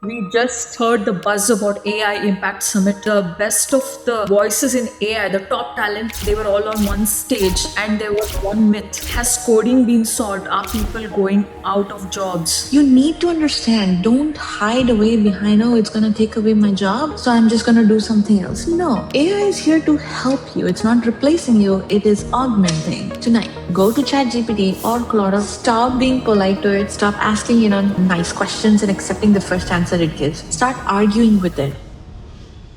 We just heard the buzz about AI Impact Summit. The best of the voices in AI, the top talent, they were all on one stage. And there was one myth. Has coding been solved? Are people going out of jobs? You need to understand, don't hide away behind, oh, it's going to take away my job, so I'm just going to do something else. No, AI is here to help you. It's not replacing you, it is augmenting. Tonight, go to ChatGPT or Claude. Stop being polite to it. Stop asking, nice questions and accepting the first answer it gives. Start arguing with it.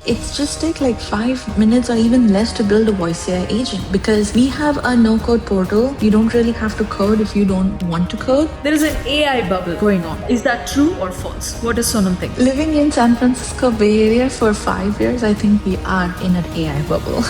It's just take like 5 minutes or even less to build a voice AI agent because we have a no-code portal. You don't really have to code if you don't want to code. There is an AI bubble going on. Is that true or false? What does Sonam think? Living in San Francisco Bay Area for 5 years, I think we are in an AI bubble.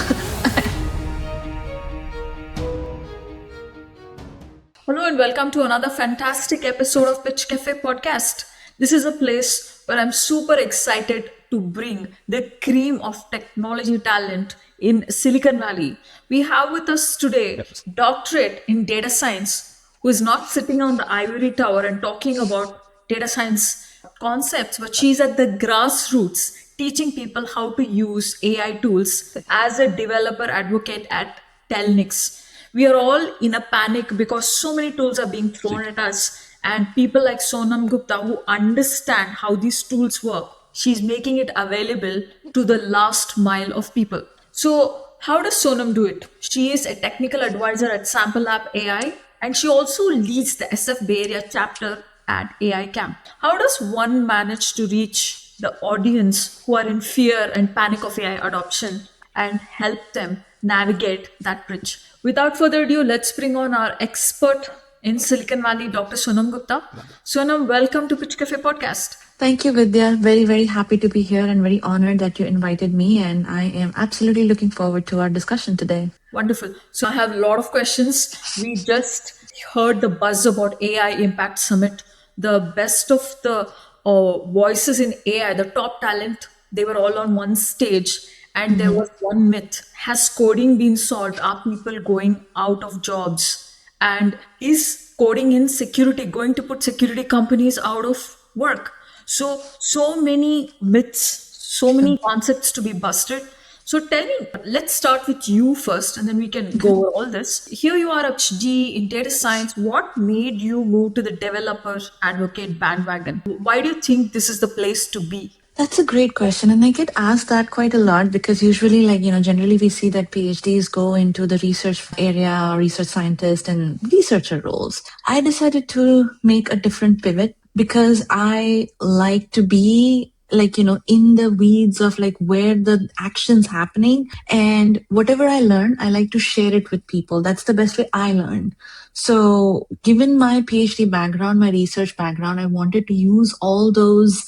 Hello and welcome to another fantastic episode of Pitch Cafe podcast. This is a place where I'm super excited to bring the cream of technology talent in Silicon Valley. We have with us today doctorate in data science who is not sitting on the ivory tower and talking about data science concepts, but she's at the grassroots teaching people how to use AI tools as a developer advocate at Telnyx. We are all in a panic because so many tools are being thrown at us, and people like Sonam Gupta who understand how these tools work, she's making it available to the last mile of people. So how does Sonam do it? She is a technical advisor at Sample Lab AI, and she also leads the SF Bay Area chapter at AI Camp. How does one manage to reach the audience who are in fear and panic of AI adoption and help them navigate that bridge? Without further ado, let's bring on our expert in Silicon Valley, Dr. Sonam Gupta. Sonam, welcome to Pitch Cafe podcast. Thank you, Vidya. Very, very happy to be here and very honored that you invited me. And I am absolutely looking forward to our discussion today. Wonderful. So I have a lot of questions. We just heard the buzz about AI Impact Summit. The best of the voices in AI, the top talent, they were all on one stage. And there was one myth. Has coding been solved? Are people going out of jobs? And is coding in security going to put security companies out of work? So many myths, so many concepts to be busted. So tell me, let's start with you first, and then we can go over all this. Here you are a PhD in data science. What made you move to the developer advocate bandwagon? Why do you think this is the place to be? That's a great question. And I get asked that quite a lot because usually, generally we see that PhDs go into the research area, or research scientist and researcher roles. I decided to make a different pivot because I like to be in the weeds of where the action's happening, and whatever I learn, I like to share it with people. That's the best way I learn. So given my PhD background, my research background, I wanted to use all those,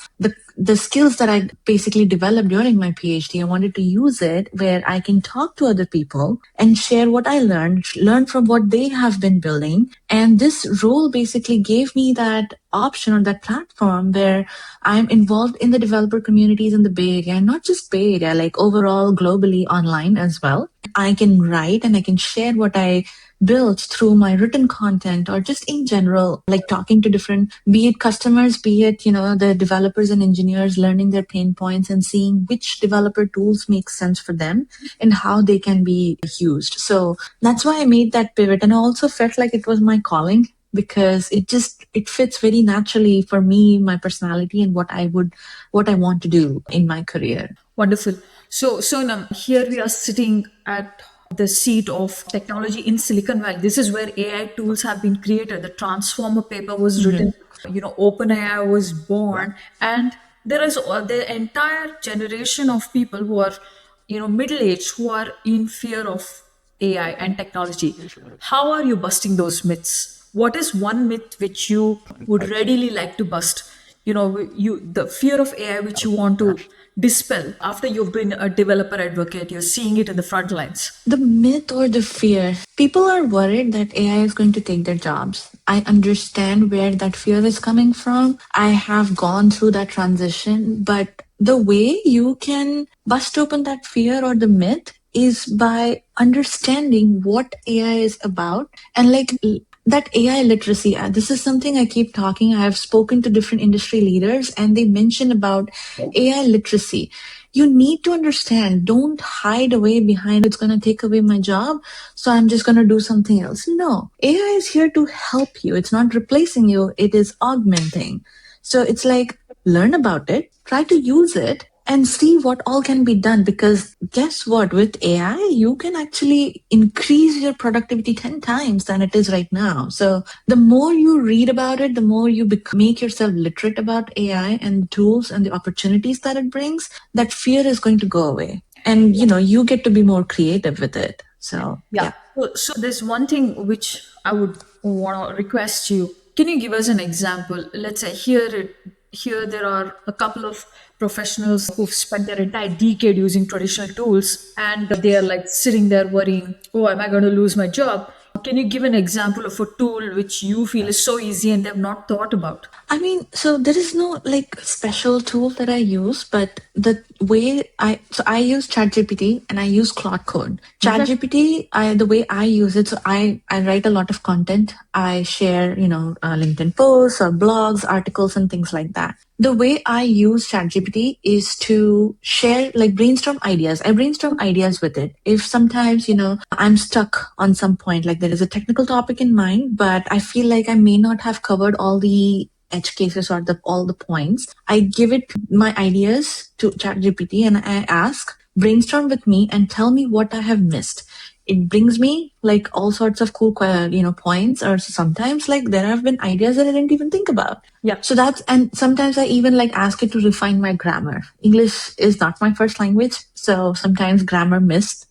the skills that I basically developed during my PhD. I wanted to use it where I can talk to other people and share what I learn from what they have been building. And this role basically gave me that option or that platform where I'm involved in the developer communities in the Bay Area, and not just Bay Area, like overall globally online as well. I can write and I can share what I built through my written content, or just in general, like talking to different, be it customers, be it, the developers and engineers, learning their pain points and seeing which developer tools make sense for them and how they can be used. So that's why I made that pivot. And I also felt like it was my calling because it fits very naturally for me, my personality, and what I want to do in my career. Wonderful. So Sonam, here we are sitting at the seat of technology in Silicon Valley. This is where AI tools have been created. The transformer paper was written, OpenAI was born, and there is the entire generation of people who are, middle-aged, who are in fear of AI and technology. How are you busting those myths? What is one myth which you would readily like to bust? The fear of AI which you want to dispel after you've been a developer advocate, you're seeing it in the front lines. The myth or the fear. People are worried that AI is going to take their jobs. I understand where that fear is coming from. I have gone through that transition, but the way you can bust open that fear or the myth is by understanding what AI is about and that AI literacy, this is something I keep talking. I have spoken to different industry leaders and they mention about AI literacy. You need to understand, don't hide away behind it's going to take away my job, so I'm just going to do something else. No, AI is here to help you. It's not replacing you, it is augmenting. So it's like, learn about it, try to use it, and see what all can be done. Because guess what? With AI, you can actually increase your productivity 10 times than it is right now. So the more you read about it, the more you make yourself literate about AI and the tools and the opportunities that it brings, that fear is going to go away. And, you get to be more creative with it. So, Yeah. yeah. So there's one thing which I would want to request you. Can you give us an example? Let's say here there are a couple of professionals who've spent their entire decade using traditional tools, and they are like sitting there worrying, oh, am I going to lose my job? Can you give an example of a tool which you feel is so easy and they've not thought about? I mean, so there is no like special tool that I use, but I use ChatGPT and I use Claude Code. Okay. ChatGPT, the way I use it, so I write a lot of content. I share, LinkedIn posts or blogs, articles, and things like that. The way I use ChatGPT is to share, like, brainstorm ideas. I brainstorm ideas with it. If sometimes, I'm stuck on some point, like there is a technical topic in mind, but I feel like I may not have covered all the edge cases or all the points. I give it my ideas to ChatGPT and I ask, brainstorm with me and tell me what I have missed. It brings me like all sorts of cool, points, or sometimes like there have been ideas that I didn't even think about. Yeah. So and sometimes I even like ask it to refine my grammar. English is not my first language. So sometimes grammar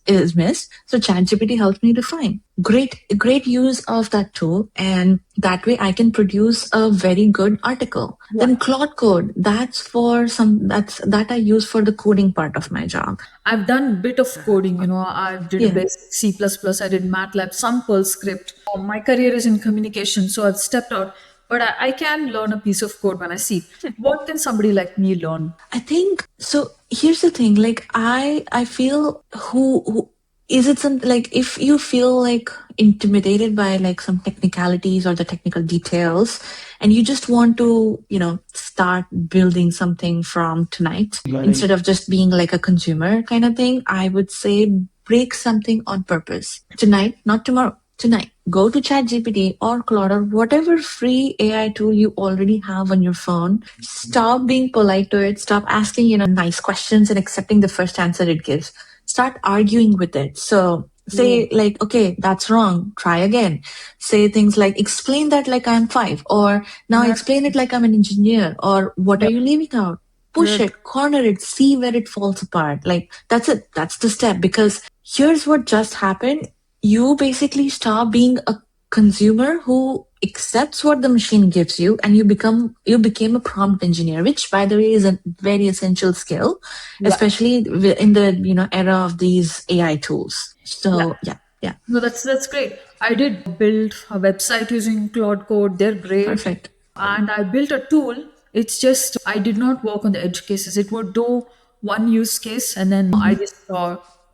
is missed. So ChatGPT helps me refine. Great use of that tool. And that way I can produce a very good article. Yeah. Then Claude Code, that I use for the coding part of my job. I've done bit of coding, I did Yeah. basic C++, I did MATLAB, some Perl script. My career is in communication, so I've stepped out, but I can learn a piece of code when I see it. What can somebody like me learn? I think so. Here's the thing. Like I feel who is it some like if you feel like intimidated by like some technicalities or the technical details, and you just want to start building something from tonight instead of just being like a consumer kind of thing, I would say break something on purpose tonight, not tomorrow. Tonight, go to ChatGPT or Claude or whatever free AI tool you already have on your phone. Stop being polite to it. Stop asking, nice questions and accepting the first answer it gives. Start arguing with it. So say like, okay, that's wrong. Try again. Say things like, explain that like I'm five, or now Yeah. explain it like I'm an engineer, or what are Yeah. you leaving out? Push Yeah. it, corner it, see where it falls apart. Like that's it. That's the step. Because here's what just happened. You basically stop being a consumer who accepts what the machine gives you, and you became a prompt engineer, which by the way is a very essential skill, Yeah. especially in the era of these AI tools. Yeah. So yeah, yeah, No, that's great. I did build a website using Claude Code. They're great. perfect. And I built a tool. It's just I did not work on the edge cases. It would do one use case and then I Hmm. just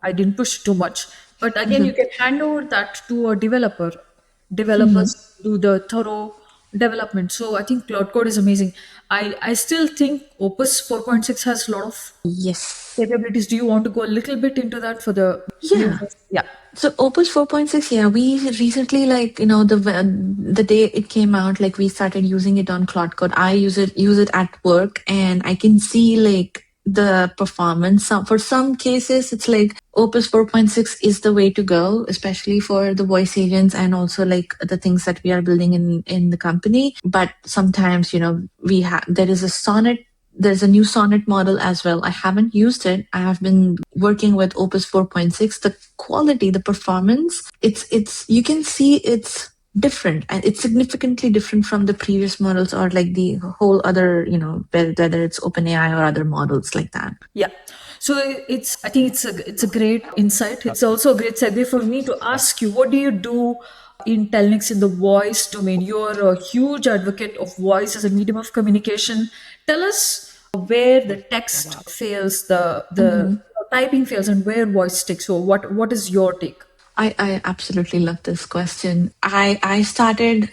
I didn't push too much. But again, you can hand over that to a developer. Hmm. Developers do the thorough development. So I think Cloud Code is amazing. I still think Opus 4.6 has a lot of Yes. capabilities. Do you want to go a little bit into that for the Yeah. users? Yeah. So Opus 4.6, yeah, we recently, like, the day it came out, like we started using it on Claude Code. I use it at work, and I can see like the performance. For some cases, it's like Opus 4.6 is the way to go, especially for the voice agents and also like the things that we are building in the company. But sometimes, there is a Sonnet. There's a new Sonnet model as well. I haven't used it. I have been working with Opus 4.6. The quality, the performance, you can see it's different, and it's significantly different from the previous models or like the whole other, whether it's OpenAI or other models like that. Yeah. So I think it's a great insight. It's also a great segue for me to ask you, what do you do in Telnyx in the voice domain? You're a huge advocate of voice as a medium of communication. Tell us where the text fails, the Mhm. typing fails, and where voice sticks. So what is your take? I absolutely love this question. I started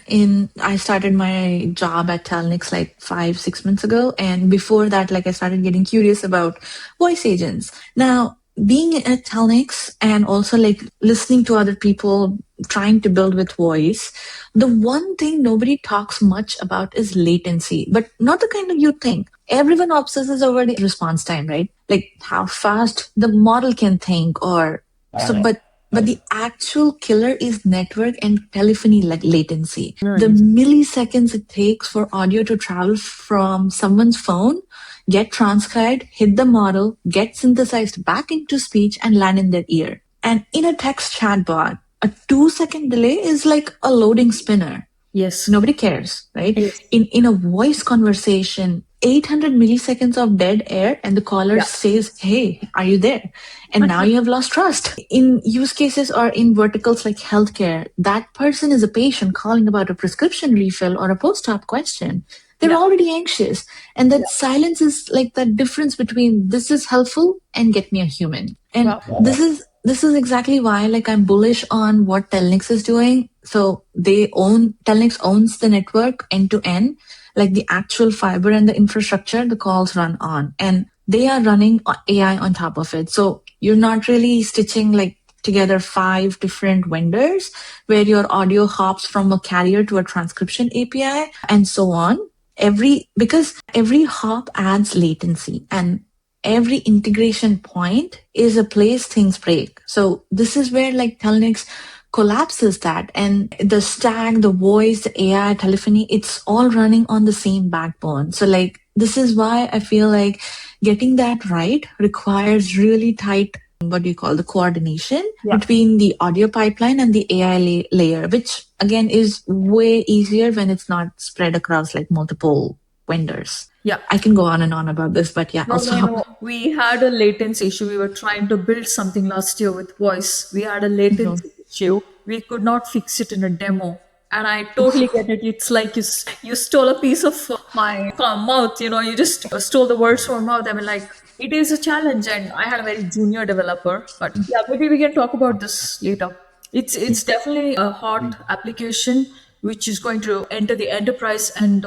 my job at Telnyx like 5, 6 months ago. And before that, like I started getting curious about voice agents. Now, being at Telnyx and also like listening to other people trying to build with voice, the one thing nobody talks much about is latency, but not the kind of you think. Everyone obsesses over the response time, right? Like how fast the model can think or so, but the actual killer is network and telephony latency. The Nice. milliseconds it takes for audio to travel from someone's phone, get transcribed, hit the model, get synthesized back into speech, and land in their ear. And in a text chatbot, a 2 second delay is like a loading spinner. Yes. Nobody cares, right? Yes. In a voice conversation, 800 milliseconds of dead air and the caller Yeah. says, hey, are you there? And now you have lost trust. In use cases or in verticals like healthcare, that person is a patient calling about a prescription refill or a post-op question. They're Yeah. already anxious. And that silence is like that difference between this is helpful and get me a human. And Wow. this is exactly why like I'm bullish on what Telnyx is doing. So Telnyx owns the network end to end, like the actual fiber and the infrastructure the calls run on. And they are running AI on top of it. So you're not really stitching like together 5 different vendors where your audio hops from a carrier to a transcription API and so on. Because every hop adds latency and every integration point is a place things break. So this is where like Telnyx collapses that, and the stack, the voice, the AI, telephony, it's all running on the same backbone. So like this is why I feel like getting that right requires really tight, what do you call, the coordination Yeah. between the audio pipeline and the AI layer, which again is way easier when it's not spread across like multiple vendors. Yeah. I can go on and on about this, but yeah, No, I'll no, stop. no. We had a latency issue. We were trying to build something last year with voice. We had a latency issue. We could not fix it in a demo. And I totally get it. It's like you stole a piece of my mouth. You just stole the words from my mouth. I mean, like, it is a challenge. And I had a very junior developer. But yeah, maybe we can talk about this later. It's definitely a hot application which is going to enter the enterprise, and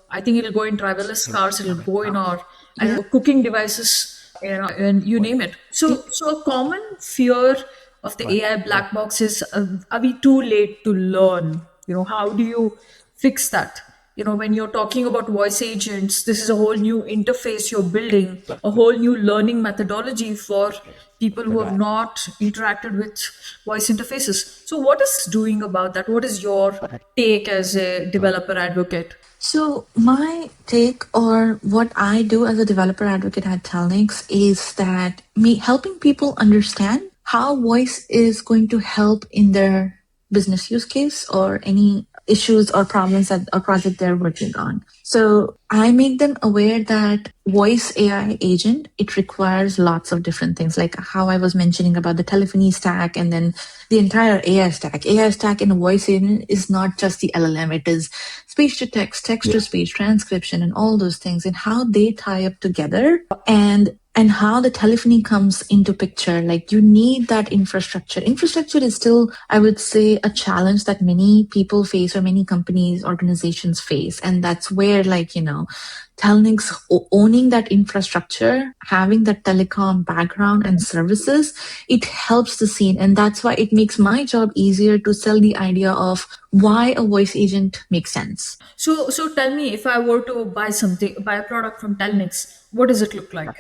I think it'll go in driverless cars. It'll go in our, I don't know, cooking devices, and you name it. So a common fear of the AI black box is, are we too late to learn? How do you fix that? When you're talking about voice agents, this is a whole new interface you're building, a whole new learning methodology for people who have not interacted with voice interfaces. So what is doing about that? What is your take as a developer advocate? So my take, or what I do as a developer advocate at Telnyx, is that me helping people understand how voice is going to help in their business use case or any issues or problems that a project they're working on. So I make them aware that voice AI agent, it requires lots of different things, like how I was mentioning about the telephony stack and then the entire AI stack. AI stack in a voice agent is not just the LLM, it is speech to text, text to speech, transcription, and all those things, and how they tie up together, and how the telephony comes into picture. Like you need that infrastructure is still, I would say, a challenge that many people face or many companies, organizations face. And that's where Telnyx owning that infrastructure, having that telecom background and services, it helps the scene. And that's why it makes my job easier to sell the idea of why a voice agent makes sense. So tell me, if I were to buy a product from Telnyx, what does it look like?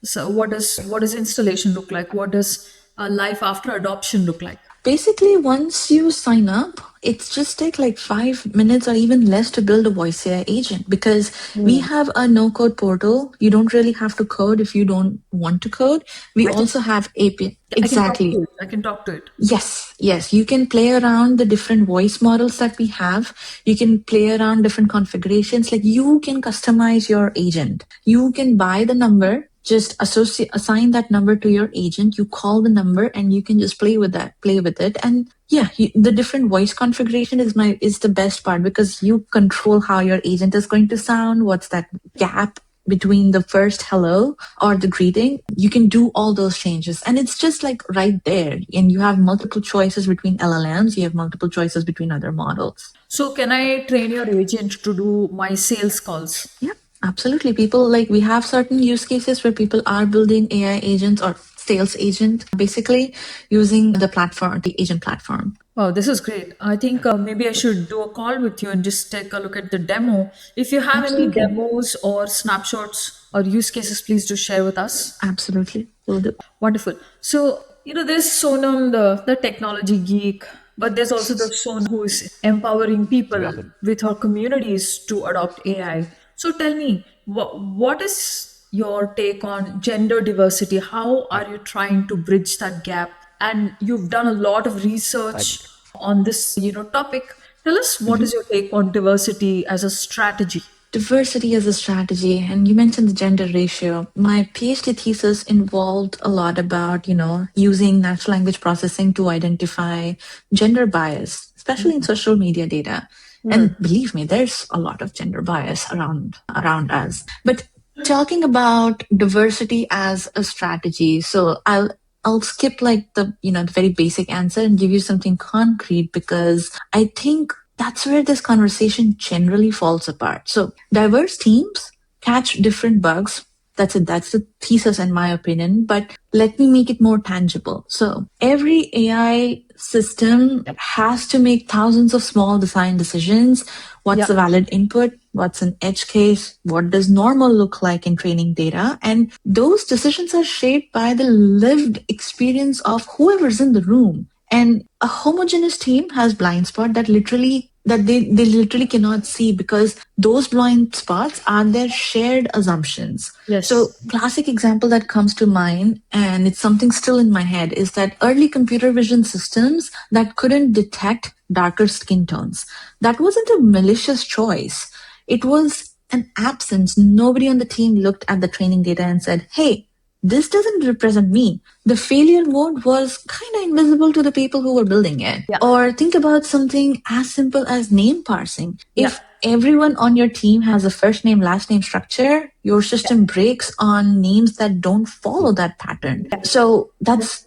So what does installation look like? What does life after adoption look like? Basically, once you sign up, it's just take like 5 minutes or even less to build a voice AI agent, because we have a no code portal. You don't really have to code if you don't want to code. We I can also have API. I can talk Exactly. to it. I can talk to it. Yes. You can play around the different voice models that we have. You can play around different configurations. Like you can customize your agent. You can buy the number, just assign that number to your agent. You call the number and you can just play with it. And yeah, the different voice configuration is the best part, because you control how your agent is going to sound. What's that gap between the first hello or the greeting, you can do all those changes. And it's just like right there. And you have multiple choices between LLMs, you have multiple choices between other models. So can I train your agent to do my sales calls? Yeah, absolutely. People like we have certain use cases where people are building AI agents or sales agent, basically using the platform, the agent platform. Wow, this is great. I think maybe I should do a call with you and just take a look at the demo. If you have any Absolutely. demos or snapshots or use cases, please do share with us. Absolutely. Will do. Wonderful. So, there's Sonam, the technology geek, but there's also the Sonam who is empowering people with her communities to adopt AI. So, tell me, what is your take on gender diversity? How are you trying to bridge that gap? And you've done a lot of research on this, topic. Tell us, what is your take on diversity as a strategy? Diversity as a strategy, and you mentioned the gender ratio. My PhD thesis involved a lot about, using natural language processing to identify gender bias, especially in social media data. And believe me, there's a lot of gender bias around us. But talking about diversity as a strategy, so I'll skip like the very basic answer and give you something concrete because I think that's where this conversation generally falls apart. So diverse teams catch different bugs. That's it. That's the thesis in my opinion. But let me make it more tangible. So every AI system has to make thousands of small design decisions. What's the valid input? What's an edge case? What does normal look like in training data? And those decisions are shaped by the lived experience of whoever's in the room. And a homogeneous team has blind spot that they literally cannot see because those blind spots are their shared assumptions. Yes. So classic example that comes to mind, and it's something still in my head, is that early computer vision systems that couldn't detect darker skin tones. That wasn't a malicious choice. It was an absence. Nobody on the team looked at the training data and said, hey, this doesn't represent me. The failure mode was kind of invisible to the people who were building it. Yeah. Or think about something as simple as name parsing. If Yeah. everyone on your team has a first name, last name structure, your system breaks on names that don't follow that pattern. So that's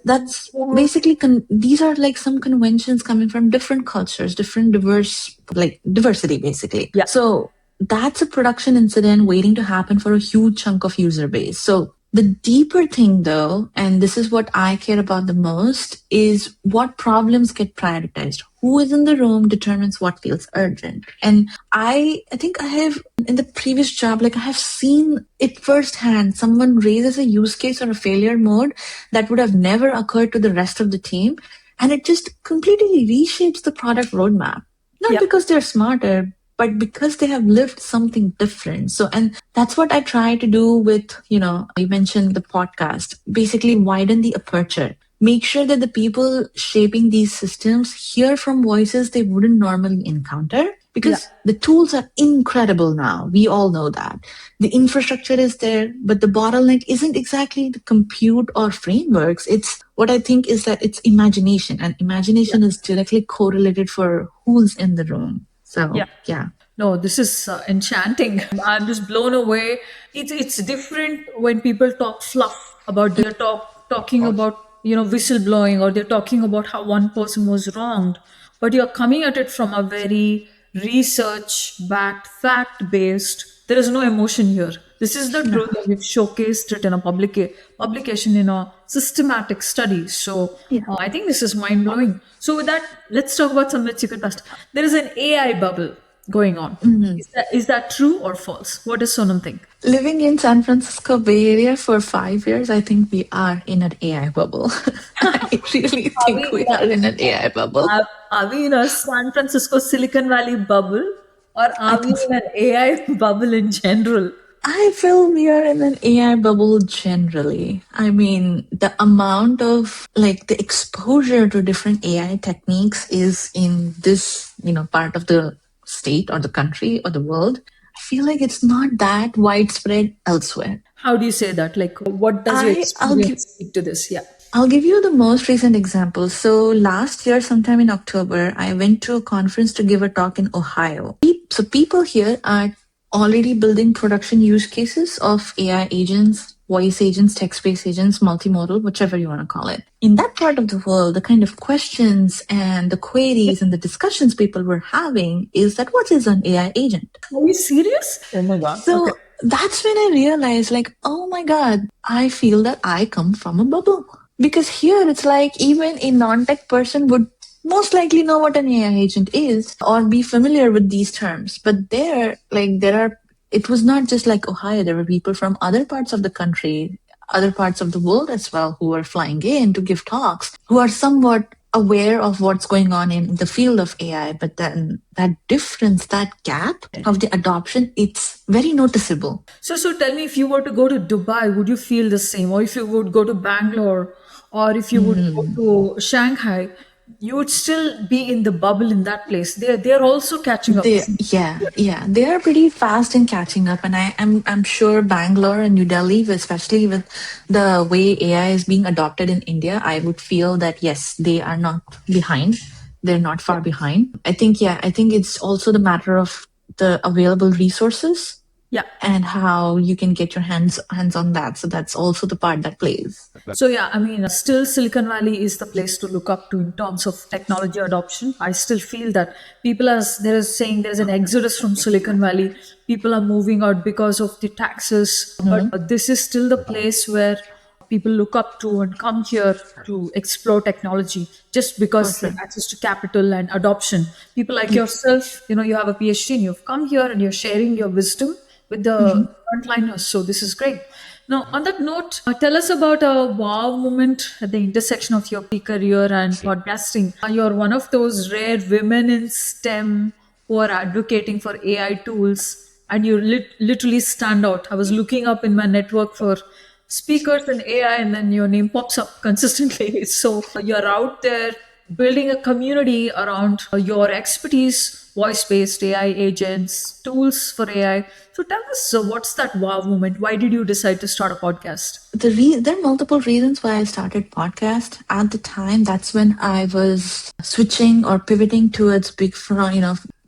basically, these are like some conventions coming from different cultures, different diversity basically. Yeah. So that's a production incident waiting to happen for a huge chunk of user base. So the deeper thing though, and this is what I care about the most, is what problems get prioritized. Who is in the room determines what feels urgent. And I think I have, in the previous job, I have seen it firsthand. Someone raises a use case or a failure mode that would have never occurred to the rest of the team. And it just completely reshapes the product roadmap. Not because they're smarter, but because they have lived something different. So, and that's what I try to do with, you mentioned the podcast, basically widen the aperture. Make sure that the people shaping these systems hear from voices they wouldn't normally encounter because the tools are incredible now. We all know that. The infrastructure is there, but the bottleneck isn't exactly the compute or frameworks. It's what I think is that it's imagination, and imagination is directly correlated for who's in the room. So, yeah. No, this is enchanting. I'm just blown away. It's different when people talk fluff about they're talking about whistleblowing, or they're talking about how one person was wronged, but you're coming at it from a very research backed, fact based. There is no emotion here. This is the truth, and we've showcased it in a publication in a systematic study. So I think this is mind blowing. So with that, let's talk about some myths you could bust. There is an AI bubble going on. Is that true or false? What does Sonam think? Living in San Francisco Bay Area for 5 years, I think we are in an AI bubble. I really think we are in an AI bubble. Are we in a San Francisco Silicon Valley bubble, or I are we think in an AI bubble in general? I feel we are in an AI bubble generally. I mean, the amount of the exposure to different AI techniques is in this, part of the state or the country or the world. I feel like it's not that widespread elsewhere. How do you say that? Like, what does your experience speak to this? Yeah. I'll give you the most recent example. So last year, sometime in October, I went to a conference to give a talk in Ohio. So people here are already building production use cases of AI agents, voice agents, text-based agents, multimodal, whichever you want to call it. In that part of the world, the kind of questions and the queries and the discussions people were having is that what is an AI agent? Are you serious? Oh my God. Okay. So that's when I realized, like, oh my God, I feel that I come from a bubble. Because here it's like even a non tech person would most likely know what an AI agent is or be familiar with these terms. But there, like, it was not just like Ohio, there were people from other parts of the country, other parts of the world as well, who are flying in to give talks, who are somewhat aware of what's going on in the field of AI, but then that difference, that gap of the adoption, it's very noticeable. So tell me, if you were to go to Dubai, would you feel the same? Or if you would go to Bangalore, or if you would go to Shanghai, you would still be in the bubble in that place. They're also catching up. Yeah, they are pretty fast in catching up, and I'm sure Bangalore and New Delhi, especially with the way AI is being adopted in India, I would feel that yes, they are not behind. They're not far behind. I think it's also the matter of the available resources Yeah. and how you can get your hands on that. So that's also the part that plays. So yeah, I mean, still Silicon Valley is the place to look up to in terms of technology adoption. I still feel that people are there is saying there's an exodus from Silicon Valley. People are moving out because of the taxes, but this is still the place where people look up to and come here to explore technology just For because the sure. access to capital and adoption. People like yourself, you have a PhD and you've come here and you're sharing your wisdom with the frontliners. So this is great. Now, on that note, tell us about a wow moment at the intersection of your career and podcasting. You're one of those rare women in STEM who are advocating for AI tools, and you literally stand out. I was looking up in my network for speakers and AI, and then your name pops up consistently. So you're out there building a community around your expertise, voice based AI agents, tools for AI. So tell us, what's that wow moment? Why did you decide to start a podcast? There are multiple reasons why I started podcast. At the time, that's when I was switching or pivoting towards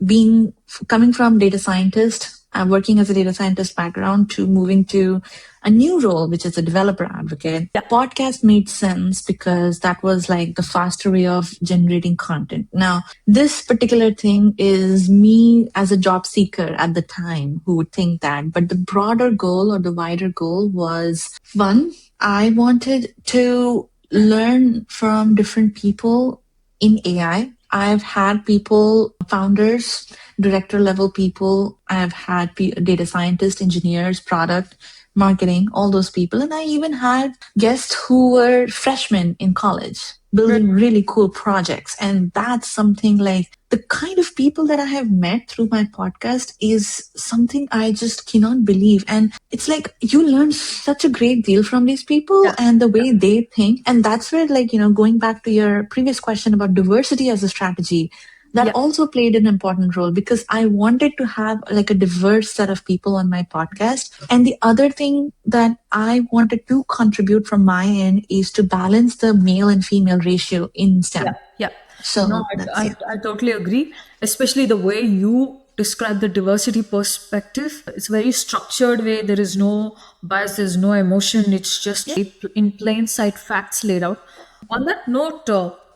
being coming from data scientist. I'm working as a data scientist background to moving to a new role, which is a developer advocate. Yeah. Podcast made sense because that was like the faster way of generating content. Now, this particular thing is me as a job seeker at the time who would think that, but the broader goal or the wider goal was one, I wanted to learn from different people in AI. I've had people, founders, director level people. I've had data scientists, engineers, product, marketing, all those people. And I even had guests who were freshmen in college building really cool projects. And that's something like the kind of people that I have met through my podcast is something I just cannot believe. And it's like you learn such a great deal from these people Yeah. and the way they think. And that's where, like, going back to your previous question about diversity as a strategy, that Yeah. also played an important role because I wanted to have like a diverse set of people on my podcast. And the other thing that I wanted to contribute from my end is to balance the male and female ratio in Yeah. STEM. Yeah. No, So that's, yeah. I totally agree. Especially the way you describe the diversity perspective. It's very structured way. There is no bias, there's no emotion. It's just in plain sight facts laid out. On that note,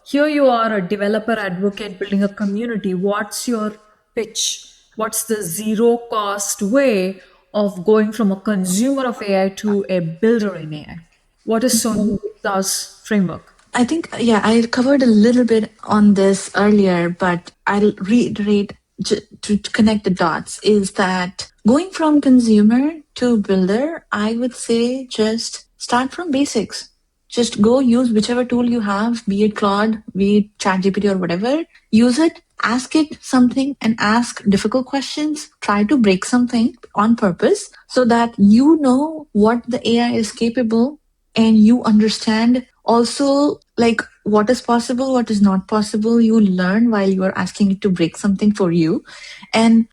here you are a developer advocate building a community. What's your pitch? What's the zero cost way of going from a consumer of AI to a builder in AI? What is Sonam Gupta's framework? I think, yeah, I covered a little bit on this earlier, but I'll reiterate to connect the dots is that going from consumer to builder, I would say just start from basics. Just go use whichever tool you have, be it Claude, be it ChatGPT or whatever. Use it, ask it something and ask difficult questions. Try to break something on purpose so that you know what the AI is capable and you understand also like what is possible, what is not possible. You learn while you are asking it to break something for you. And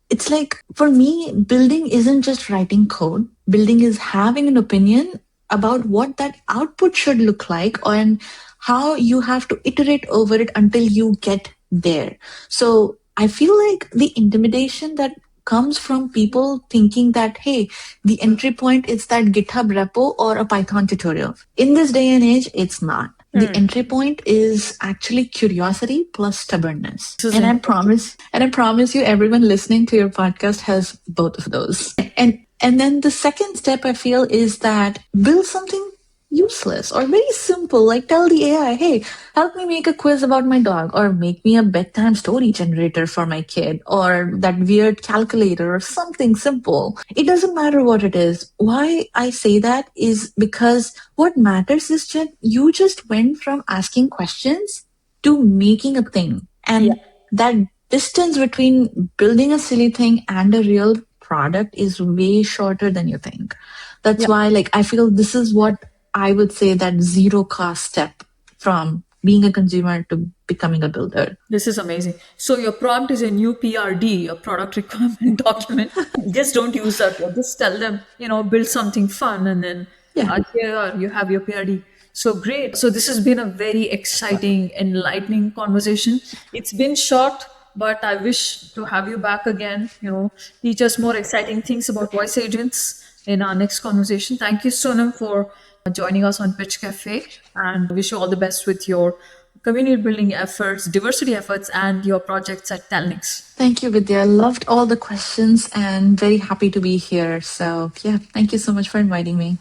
it's like for me, building isn't just writing code. Building is having an opinion about what that output should look like and how you have to iterate over it until you get there. So I feel like the intimidation that comes from people thinking that, hey, the entry point is that GitHub repo or a Python tutorial. In this day and age, it's not. The entry point is actually curiosity plus stubbornness. This is And I promise you, everyone listening to your podcast has both of those. And then the second step I feel is that build something useless or very simple, like tell the AI, hey, help me make a quiz about my dog, or make me a bedtime story generator for my kid, or that weird calculator, or something simple. It doesn't matter what it is. Why I say that is because what matters is that you just went from asking questions to making a thing. And that distance between building a silly thing and a real product is way shorter than you think. That's why, like, I feel this is what I would say that zero cost step from being a consumer to becoming a builder. This is amazing. So your prompt is a new PRD, a product requirement document. Just don't use that word. Just tell them, build something fun, and then Yeah. here you have your PRD. So great. So this has been a very exciting, enlightening conversation. It's been short, but I wish to have you back again. Teach us more exciting things about voice agents in our next conversation. Thank you, Sonam, for joining us on Pitch Cafe, and wish you all the best with your community building efforts, diversity efforts, and your projects at Telnyx. Thank you, Vidya. Loved all the questions and very happy to be here. So, yeah, thank you so much for inviting me.